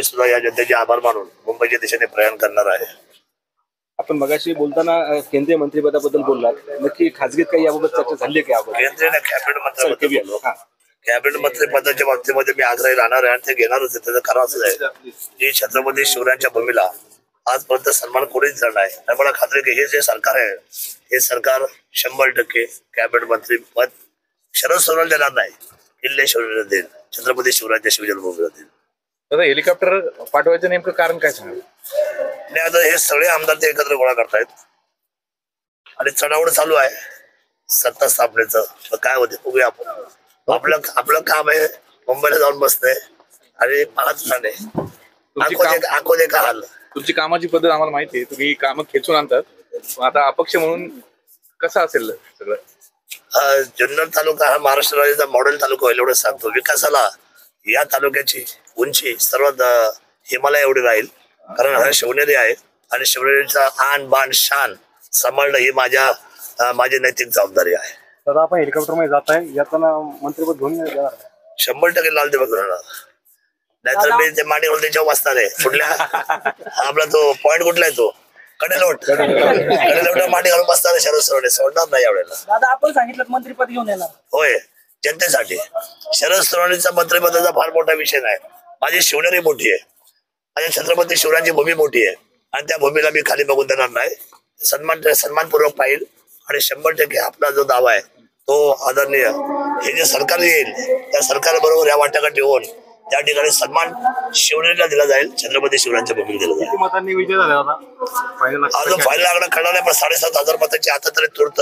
मी सुद्धा या जनतेचे आभार मानून मुंबईच्या दिशेने प्रयाण करणार आहे. आपण मगाशी बोलताना केंद्रीय मंत्रिपदाबद्दल बोललात, नक्की खासगीत काही याबाबत चर्चा झाली आहे का? केंद्रीय कॅबिनेट मंत्रिपदाबद्दल बोललो. कॅबिनेट मंत्रिपदाच्या बाबतीमध्ये मी आग्रही राहणार आहे आणि ते घेणारच आहे. त्याचं कारण असं आहे की छत्रपती शिवरायांच्या भूमीला आजपर्यंत सन्मान कोणीच झाला नाही. आणि मला खात्री आहे की हे जे सरकार आहे हे सरकार 100% कॅबिनेट मंत्री पद शरद सोनवणे देणार नाही, किल्ले शिवरायांना देईल, छत्रपती शिवरायांच्या शिवजन्मभूमीला देईल. दादा, हेलिकॉप्टर पाठवायचं नेमकं कारण काय सांगा? आणि आता हे सगळे आमदार ते एकत्र गोळा करतायत आणि चढावड चालू आहे सत्ता स्थापनेचं. काय होते बघूया आपण. आपलं काम आहे मुंबईला जाऊन बसणे आणि पाहत राहणे. आखो दे का हाल. तुमची कामाची पद्धत आम्हाला माहिती आहे, तुम्ही कामं खेचून आणतात. आता अपक्ष म्हणून कसं असेल सगळं? जुन्नर तालुका हा महाराष्ट्र राज्याचा मॉडेल तालुका होईल एवढं सांगतो. विकासाला या तालुक्याची उंची सर्वात हिमालय एवढी राहील, कारण हा शिवनेरी आहे आणि शिवनेरीचा आन बाण शान सांभाळणं ही माझी नैतिक जबाबदारी आहे. दादा, आपण हेलिकॉप्टर मध्ये जात आहे, यातना मंत्रिपद घेऊन 100% लाल दिवस होणार. नाहीतर मी ते मांडी त्याच्या वाचणार आहे. कुठल्या आपला तो पॉइंट कुठला आहे तो कडेलोट मांडी घालून बसणार शरद सोडणे सोडणार नाही यावेळेला. दादा, आपण सांगितलं मंत्रिपद घेऊन येणार. होय, जनतेसाठी. शरद सोनवणेचा मंत्रिपदाचा फार मोठा विषय नाही. माझी शिवनेरी मोठी आहे, माझ्या छत्रपती शिवरायांची भूमी मोठी आहे आणि त्या भूमीला मी खाली बघून देणार नाही. सन्मानपूर्वक पाहिजे आणि 100% आपला जो दावा आहे तो आदरणीय हे जे सरकार येईल त्या सरकारबरोबर या वाटाघाटी होऊन त्या ठिकाणी सन्मान शिवनेरीला दिला जाईल, छत्रपती शिवरायांच्या भूमीला दिला जाईल. मतांनी विजय झाला अजून फायनल आकडा कळणार नाही, पण 7,500 मतांची आता तरी तूर्त